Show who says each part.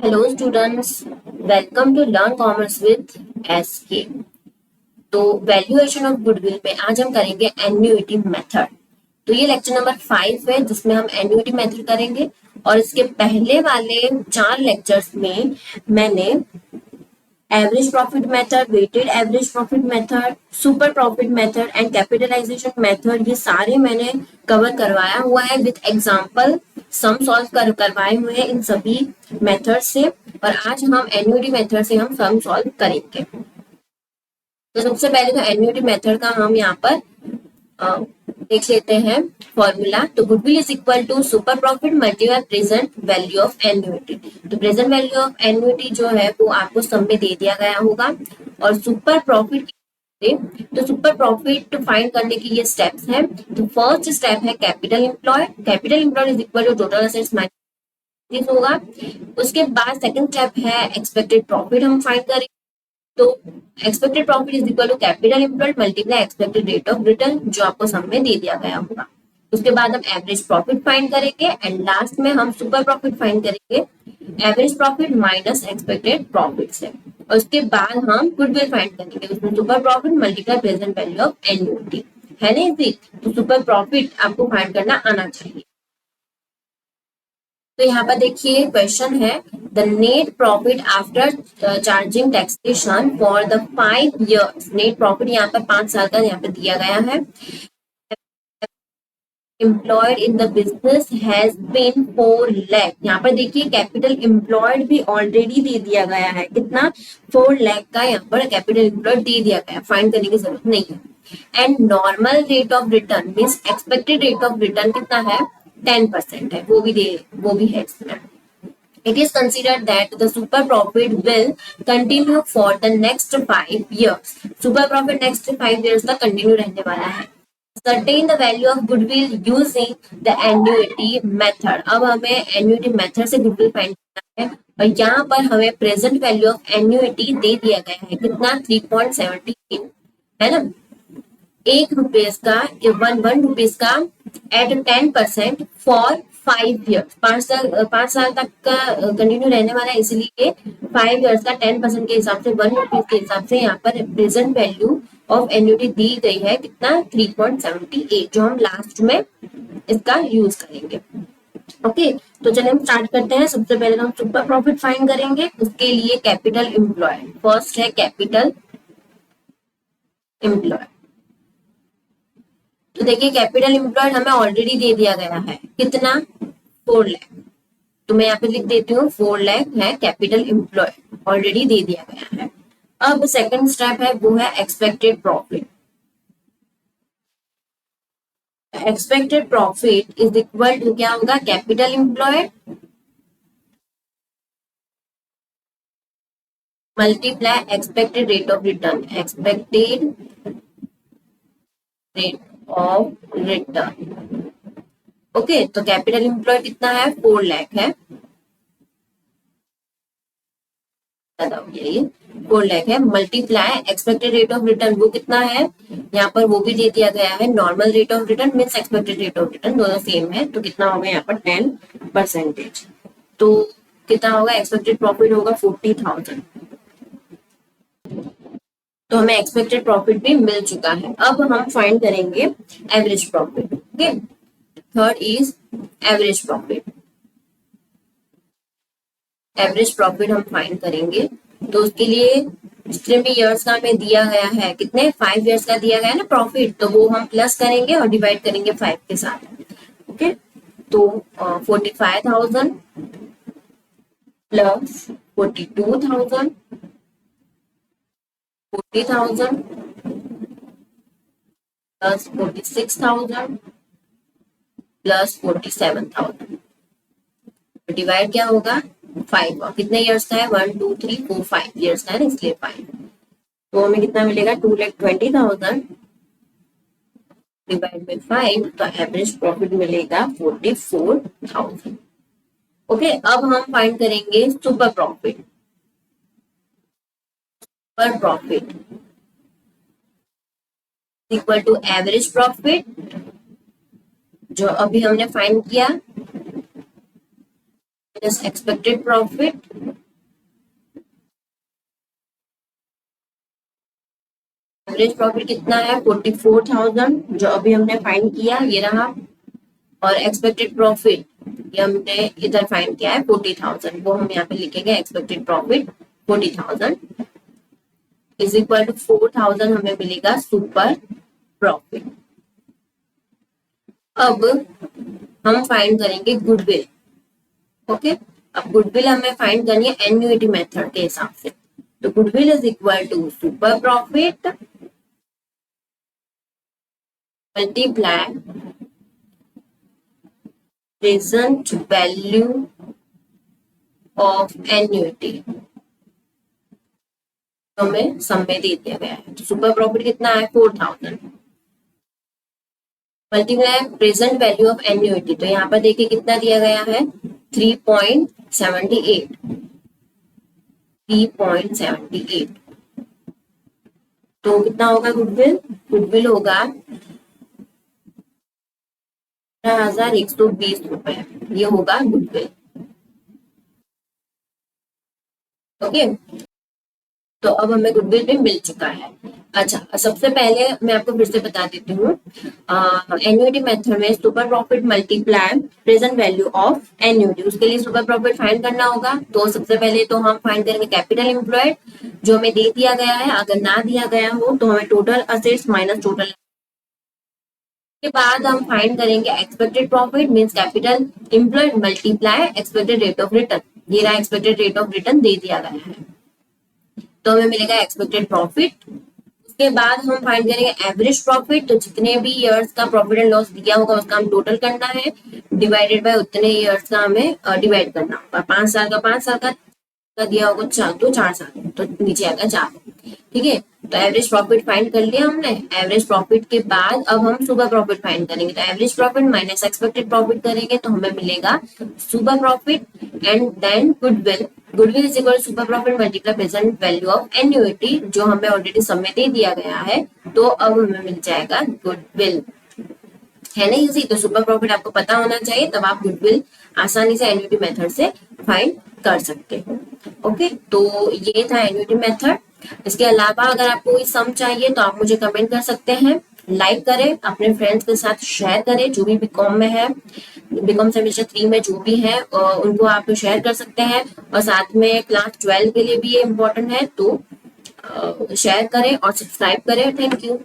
Speaker 1: Hello students, welcome to learn commerce with SK. तो valuation of goodwill में आज हम करेंगे एन्युइटी मेथड। तो ये लेक्चर नंबर 5 है जिसमें हम एन्युइटी मेथड करेंगे। और इसके पहले वाले 4 लेक्चर्स में मैंने average profit method, weighted average profit method, super profit method and capitalisation method, ये सारे मैंने कवर करवाया हुआ है विद एग्जांपल। सम सॉल्व करवाए हुए हैं इन सभी मेथड से। और आज हम एन्युइटी मेथड से हम सम सॉल्व करेंगे। तो सबसे पहले तो एन्युइटी मेथड का हम यहाँ पर देख लेते हैं फॉर्मूला। तो goodwill is equal to super profit multiply present value of annuity. तो प्रेजेंट वैल्यू ऑफ एन्युइटी जो है वो आपको सम में दे दिया गया होगा। और सुपर प्रॉफिट, तो सुपर प्रॉफिट फाइंड करने के ये स्टेप्स हैं। तो फर्स्ट स्टेप है capital employed. Capital employed is equal to total assets minus होगा। उसके बाद सेकंड स्टेप है एक्सपेक्टेड प्रॉफिट हम फाइंड करेंगे। तो expected profit is equal to capital employed multiply expected rate of return जो आपको सम में दे दिया गया होगा। उसके बाद हम एवरेज प्रॉफिट फाइंड करेंगे एंड लास्ट में हम सुपर प्रॉफिट फाइंड करेंगे average profit minus expected profit से। और उसके बाद हम गुडविल फाइंड करेंगे, उसमें super profit multiply present value of annuity है ना इजी। तो सुपर प्रॉफिट आपको फाइंड करना आना चाहिए। तो यहाँ पर देखिए क्वेश्चन है the net profit after charging taxation for the 5 years। Net profit यहाँ पर 5 साल का यहाँ पर दिया गया है। Employed in the business has been 4 lakh. यहाँ पर देखिए कैपिटल एम्प्लॉयड भी ऑलरेडी दे दिया गया है। कितना? 4 लाख का यहाँ पर कैपिटल एम्प्लॉयड दे दिया गया है, फाइंड करने की जरूरत नहीं है। And normal rate of return means expected rate of return कितना है? 10% है, वो भी है इसमें। It is considered that the super profit will continue for the next 5 years। super profit next 5 years तक कंटिन्यू रहने वाला है। Certain the value of goodwill using the annuity method। अब हमें annuity method से goodwill फाइंड करना है और यहाँ पर हमें प्रेजेंट वैल्यू ऑफ एन्युइटी दे दिया गया है। कितना? 3.78 है ना। ₹1 का वन रुपीज का एट 10% फॉर 5 years। 5 साल तक का कंटिन्यू रहने वाला है, इसलिए 5 years का 10% के हिसाब से ₹1 के हिसाब से यहाँ पर प्रेजेंट वैल्यू ऑफ एन्युइटी दी गई है। कितना? 3.78 जो हम लास्ट में इसका यूज करेंगे। ओके तो चलिए हम स्टार्ट करते हैं। सबसे पहले हम सुपर प्रॉफिट फाइंड करेंगे। उसके लिए कैपिटल एम्प्लॉयड फर्स्ट है। कैपिटल एम्प्लॉयड, तो देखिए कैपिटल एम्प्लॉयड हमें ऑलरेडी दे दिया गया है। कितना? 4 लाख। तो मैं यहाँ पे लिख देती हूँ 4 लाख है कैपिटल एम्प्लॉयड, ऑलरेडी दे दिया गया है। अब सेकंड स्टेप है वो है expected profit. Expected profit is equal to क्या होगा? Capital employed multiply expected rate of return. Expected rate of return. Okay तो कैपिटल एम्प्लॉयड कितना है? 4 लाख है। यही 4 लाख है multiply expected rate of return वो कितना है? यहाँ पर वो भी दे दिया गया है। Normal rate of return means expected rate of return दोनों सेम है। तो कितना होगा यहाँ पर? 10%। तो कितना होगा? एक्सपेक्टेड प्रॉफिट होगा 40,000। तो हमें एक्सपेक्टेड प्रॉफिट भी मिल चुका है। अब हम फाइंड करेंगे average profit. Okay third is average profit. Average profit हम फाइंड करेंगे। तो उसके लिए जितने भी ईयर्स का हमें दिया गया है, कितने? 5 years का दिया गया है ना प्रॉफिट, तो वो हम प्लस करेंगे और डिवाइड करेंगे 5 के साथ। ओके तो 45,000 प्लस 42,000 40,000 प्लस 46,000 प्लस 47,000 डिवाइड क्या होगा? 5। और कितने इयर्स का है? 1 2 3 4 5 इयर्स का है ना, इसलिए 5। तो हमें कितना मिलेगा? 2,20,000 डिवाइड बाई 5। तो एवरेज प्रॉफिट मिलेगा 44,000। ओके अब हम फाइंड करेंगे super profit. Super profit equal to average profit जो अभी हमने फाइंड किया, एक्सपेक्टेड प्रॉफिट एवरेज प्रॉफिट कितना है 44,000 जो अभी हमने फाइंड किया ये रहा, और एक्सपेक्टेड प्रॉफिट ये हमने इधर फाइंड किया है 40,000, वो हम यहाँ पे लिखेंगे expected profit 40,000 is equal to 4,000 हमें मिलेगा सुपर प्रॉफिट। अब हम फाइंड करेंगे गुडविल। ओके, अब गुडविल हमें फाइंड करनी है एन्युइटी मेथड के हिसाब से। तो goodwill is equal to super profit multiply present value of annuity, हमें सम में दे दिया गया है। तो सुपर प्रॉफिट कितना है 4,000 multiply present value of annuity, तो यहाँ पर देखिए कितना दिया गया है 3.78 तो कितना होगा गुडविल, गुडविल होगा 1,120 रुपए, ये होगा गुडविल। ओके, तो अब हमें गुडविल भी मिल चुका है। अच्छा, सबसे पहले मैं आपको फिर से बता देती हूँ, एन्युइटी मेथड में super profit multiply present value of annuity, उसके लिए सुपर प्रॉफिट फाइंड करना होगा। तो सबसे पहले तो हम फाइंड करेंगे कैपिटल एम्प्लॉयड जो हमें दे दिया गया है, अगर ना दिया गया हो तो हमें टोटल असेट्स माइनस टोटल, के बाद हम फाइंड करेंगे expected profit means capital employed multiply expected rate of return, ये रहा एक्सपेक्टेड रेट ऑफ रिटर्न दे दिया गया है, तो हमें मिलेगा एक्सपेक्टेड प्रॉफिट। उसके बाद हम फाइंड करेंगे एवरेज प्रॉफिट, तो जितने भी ईयर्स का प्रॉफिट एंड लॉस दिया होगा उसका हम टोटल करना है, डिवाइडेड बाय उतने ईयर्स का हमें डिवाइड करना होगा। 5 साल का 5 साल का दिया होगा 4 साल, तो नीचे आएगा 4। ठीक है, तो एवरेज प्रॉफिट फाइंड कर लिया हमने। एवरेज प्रॉफिट के बाद अब हम सुपर प्रॉफिट फाइंड करेंगे, तो average profit minus expected profit करेंगे तो हमें मिलेगा super profit and then goodwill. Goodwill is equal super profit multiply present value of annuity जो हमें ऑलरेडी सब में दे दिया गया है, तो अब हमें मिल जाएगा गुडविल। है ना इजी, तो सुपर प्रॉफिट आपको पता होना चाहिए, तब आप गुडविल आसानी से एन्युइटी मेथड से फाइंड कर सकते हो। ओके, तो ये था एन्युइटी मेथड। इसके अलावा अगर आपको कोई सम चाहिए तो आप मुझे कमेंट कर सकते हैं, लाइक करें, अपने फ्रेंड्स के साथ शेयर करें, जो भी बीकॉम में है, बीकॉम सेमेस्टर 3 में जो भी है उनको आप शेयर कर सकते हैं, और साथ में क्लास 12 के लिए भी ये इम्पोर्टेंट है, तो शेयर करें और सब्सक्राइब करें। Thank you.